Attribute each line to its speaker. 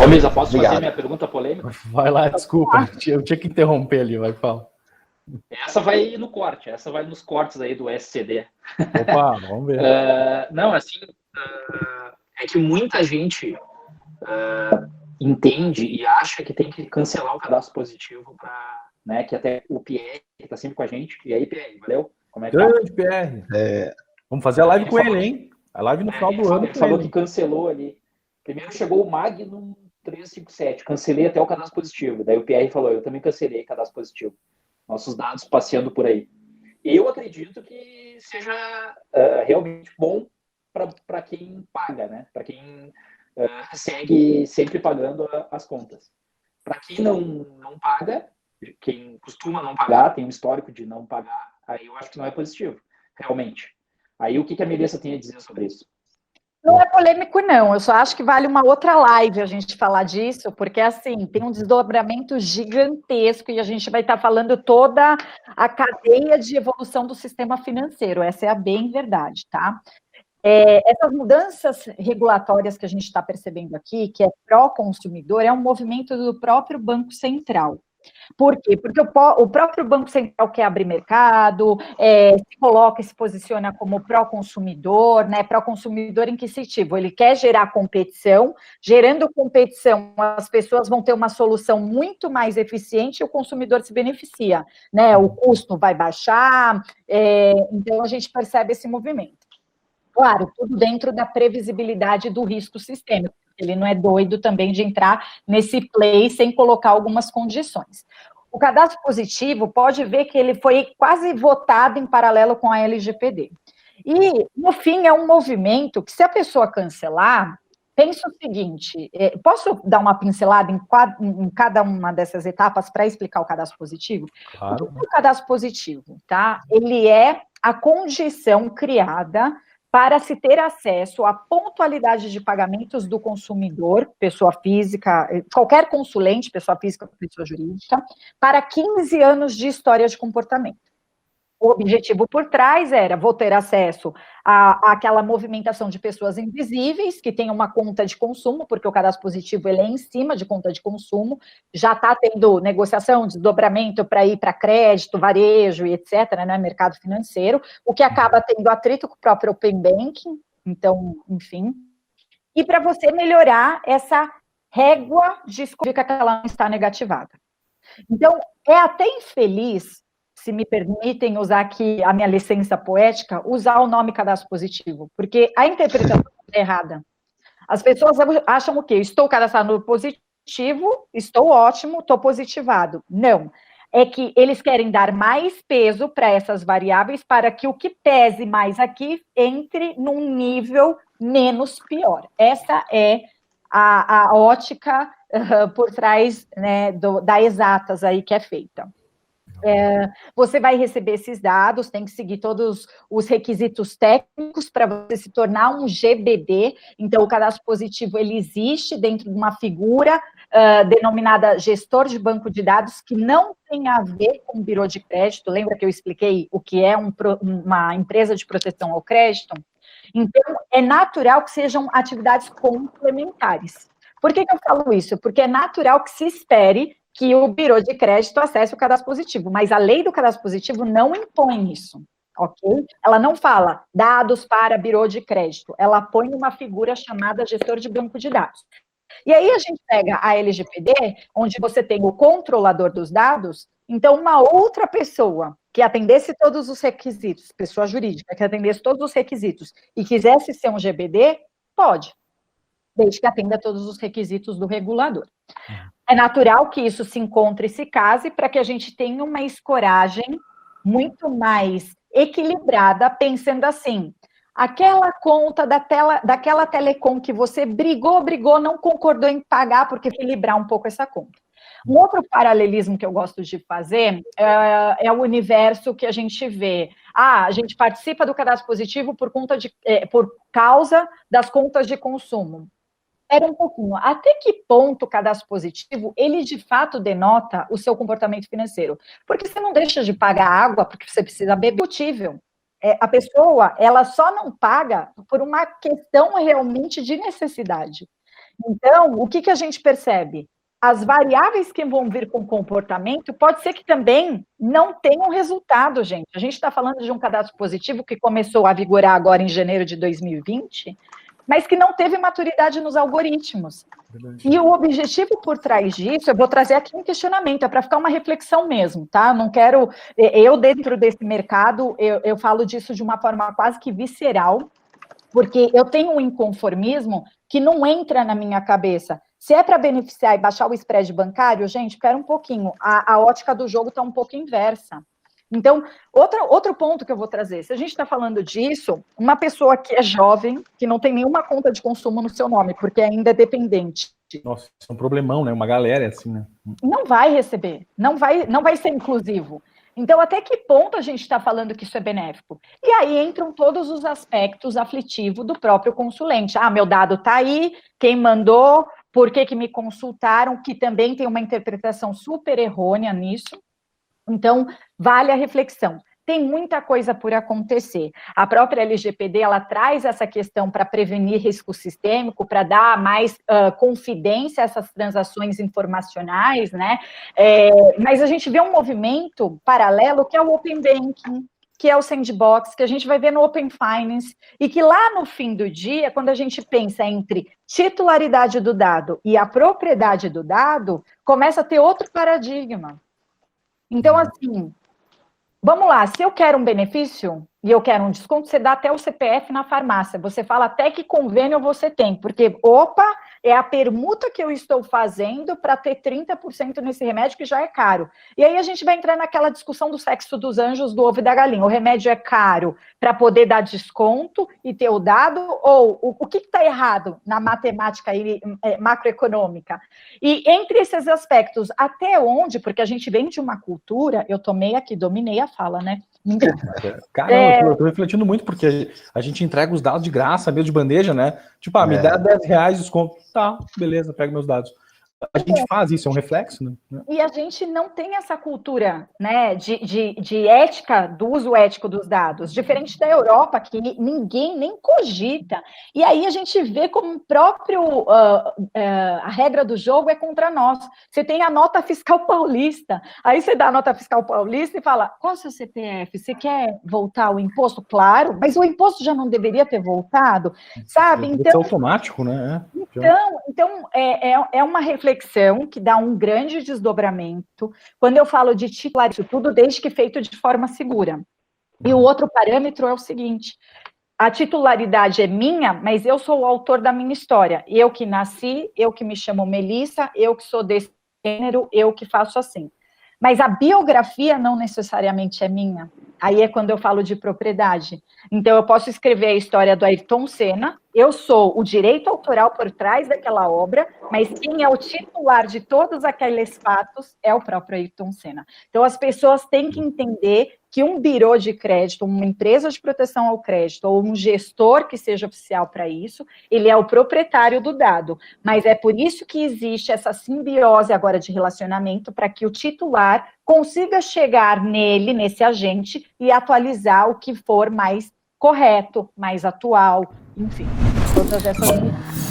Speaker 1: Ô, Misa, posso fazer minha pergunta polêmica?
Speaker 2: Vai lá, desculpa, eu tinha que interromper ali, vai, Paulo.
Speaker 1: Essa vai no corte, essa vai nos cortes aí do SCD.
Speaker 2: Opa, vamos ver.
Speaker 1: Não, assim, é que muita gente entende e acha que tem que cancelar o cadastro positivo para, né, que até o Pierre, que está sempre com a gente. E aí, Pierre, valeu? Como é que
Speaker 2: grande Pierre. Vamos fazer a live com ele, hein? A live no final do ano.
Speaker 1: Ele falou que cancelou ali. Primeiro chegou o Magnum 357, cancelei até o cadastro positivo. Daí o Pierre falou, eu também cancelei cadastro positivo. Nossos dados passeando por aí. Eu acredito que seja realmente bom para quem paga, né? Para quem segue sempre pagando as contas. Para quem não paga, quem costuma não pagar, tem um histórico de não pagar, aí eu acho que não é positivo, realmente. Aí o que a Melissa tem a dizer sobre isso?
Speaker 3: Não é polêmico, não. Eu só acho que vale uma outra live a gente falar disso, porque, assim, tem um desdobramento gigantesco e a gente vai estar falando toda a cadeia de evolução do sistema financeiro. Essa é a bem verdade, tá? Essas mudanças regulatórias que a gente está percebendo aqui, que é pró-consumidor, é um movimento do próprio Banco Central. Por quê? Porque o próprio Banco Central quer abrir mercado, se coloca e se posiciona como pró-consumidor, né? Pró-consumidor em que sentido? Ele quer gerar competição, gerando competição, as pessoas vão ter uma solução muito mais eficiente e o consumidor se beneficia, né? O custo vai baixar, então a gente percebe esse movimento. Claro, tudo dentro da previsibilidade do risco sistêmico. Ele não é doido também de entrar nesse play sem colocar algumas condições. O cadastro positivo, pode ver que ele foi quase votado em paralelo com a LGPD. E, no fim, é um movimento que, se a pessoa cancelar, pensa o seguinte, posso dar uma pincelada em cada uma dessas etapas para explicar o cadastro positivo?
Speaker 2: Claro.
Speaker 3: O que é o cadastro positivo? Tá? Ele é a condição criada para se ter acesso à pontualidade de pagamentos do consumidor, pessoa física, qualquer consulente, pessoa física ou pessoa jurídica, para 15 anos de história de comportamento. O objetivo por trás era, vou ter acesso àquela movimentação de pessoas invisíveis, que tem uma conta de consumo, porque o cadastro positivo ele é em cima de conta de consumo, já está tendo negociação, desdobramento para ir para crédito, varejo e etc., né, mercado financeiro, o que acaba tendo atrito com o próprio Open Banking, então, enfim. E para você melhorar essa régua de escolha que ela não está negativada. Então, é até infeliz, se me permitem usar aqui a minha licença poética, usar o nome cadastro positivo, porque a interpretação é errada. As pessoas acham o quê? Estou cadastrado no positivo, estou ótimo, estou positivado. Não. É que eles querem dar mais peso para essas variáveis para que o que pese mais aqui entre num nível menos pior. Essa é a ótica por trás, né, da exatas aí que é feita. Você vai receber esses dados, tem que seguir todos os requisitos técnicos para você se tornar um GBD. Então, o cadastro positivo ele existe dentro de uma figura denominada gestor de banco de dados, que não tem a ver com birô de crédito. Lembra que eu expliquei o que é uma empresa de proteção ao crédito? Então, é natural que sejam atividades complementares. Por que eu falo isso? Porque é natural que se espere que o birô de crédito acesse o cadastro positivo, mas a lei do cadastro positivo não impõe isso, ok? Ela não fala dados para birô de crédito, ela põe uma figura chamada gestor de banco de dados. E aí a gente pega a LGPD, onde você tem o controlador dos dados, então uma outra pessoa que atendesse todos os requisitos, pessoa jurídica que atendesse todos os requisitos e quisesse ser um GBD, pode, desde que atenda todos os requisitos do regulador. É natural que isso se encontre e se case para que a gente tenha uma escoragem muito mais equilibrada, pensando assim, aquela conta daquela telecom que você brigou, não concordou em pagar, porque equilibrar um pouco essa conta. Um outro paralelismo que eu gosto de fazer é o universo que a gente vê. A gente participa do cadastro positivo por causa das contas de consumo. Espera um pouquinho, até que ponto o cadastro positivo, ele de fato denota o seu comportamento financeiro? Porque você não deixa de pagar água porque você precisa beber combustível. A pessoa, ela só não paga por uma questão realmente de necessidade. Então, o que a gente percebe? As variáveis que vão vir com o comportamento, pode ser que também não tenham resultado, gente. A gente está falando de um cadastro positivo que começou a vigorar agora em janeiro de 2020, mas que não teve maturidade nos algoritmos. E o objetivo por trás disso, eu vou trazer aqui um questionamento, é para ficar uma reflexão mesmo, tá? Não quero... Eu, dentro desse mercado, eu falo disso de uma forma quase que visceral, porque eu tenho um inconformismo que não entra na minha cabeça. Se é para beneficiar e baixar o spread bancário, gente, espera um pouquinho, a ótica do jogo está um pouco inversa. Então, outro ponto que eu vou trazer, se a gente está falando disso, uma pessoa que é jovem, que não tem nenhuma conta de consumo no seu nome, porque ainda é dependente.
Speaker 2: Nossa, isso é um problemão, né? Uma galera é assim, né?
Speaker 3: Não vai receber, não vai ser inclusivo. Então, até que ponto a gente está falando que isso é benéfico? E aí entram todos os aspectos aflitivos do próprio consulente. Ah, meu dado está aí, quem mandou, por que me consultaram, que também tem uma interpretação super errônea nisso. Então, vale a reflexão. Tem muita coisa por acontecer. A própria LGPD, ela traz essa questão para prevenir risco sistêmico, para dar mais confidência a essas transações informacionais, né? Mas a gente vê um movimento paralelo que é o Open Banking, que é o Sandbox, que a gente vai ver no Open Finance, e que lá no fim do dia, quando a gente pensa entre titularidade do dado e a propriedade do dado, começa a ter outro paradigma. Então, assim, vamos lá, se eu quero um benefício e eu quero um desconto, você dá até o CPF na farmácia, você fala até que convênio você tem, porque, opa, é a permuta que eu estou fazendo para ter 30% nesse remédio que já é caro. E aí a gente vai entrar naquela discussão do sexo dos anjos, do ovo e da galinha. O remédio é caro para poder dar desconto e ter o dado, ou o que está errado na matemática macroeconômica? E entre esses aspectos, até onde, porque a gente vem de uma cultura, eu tomei aqui, dominei a fala, né?
Speaker 2: Cara, eu tô refletindo muito, porque a gente entrega os dados de graça, meio de bandeja, né? Tipo, me dá R$10 de desconto. Tá, beleza, pega meus dados. A gente faz isso, é um reflexo, né?
Speaker 3: E a gente não tem essa cultura, né, de ética, do uso ético dos dados, diferente da Europa, que ninguém nem cogita. E aí a gente vê como o próprio, a regra do jogo é contra nós. Você tem a nota fiscal paulista, aí você dá a nota fiscal paulista e fala, qual é o seu CPF? Você quer voltar o imposto? Claro, mas o imposto já não deveria ter voltado, sabe?
Speaker 2: Então, é automático, né?
Speaker 3: Então é uma reflexão que dá um grande desdobramento. Quando eu falo de titular, isso tudo desde que feito de forma segura. E o outro parâmetro é o seguinte, a titularidade é minha, mas eu sou o autor da minha história. Eu que nasci, eu que me chamo Melissa, eu que sou desse gênero, eu que faço assim. Mas a biografia não necessariamente é minha. Aí é quando eu falo de propriedade. Então, eu posso escrever a história do Ayrton Senna, eu sou o direito autoral por trás daquela obra, mas quem é o titular de todos aqueles fatos é o próprio Ayrton Senna. Então, as pessoas têm que entender que um birô de crédito, uma empresa de proteção ao crédito, ou um gestor que seja oficial para isso, ele é o proprietário do dado. Mas é por isso que existe essa simbiose agora de relacionamento, para que o titular consiga chegar nele, nesse agente, e atualizar o que for mais correto, mais atual, enfim, todas essas.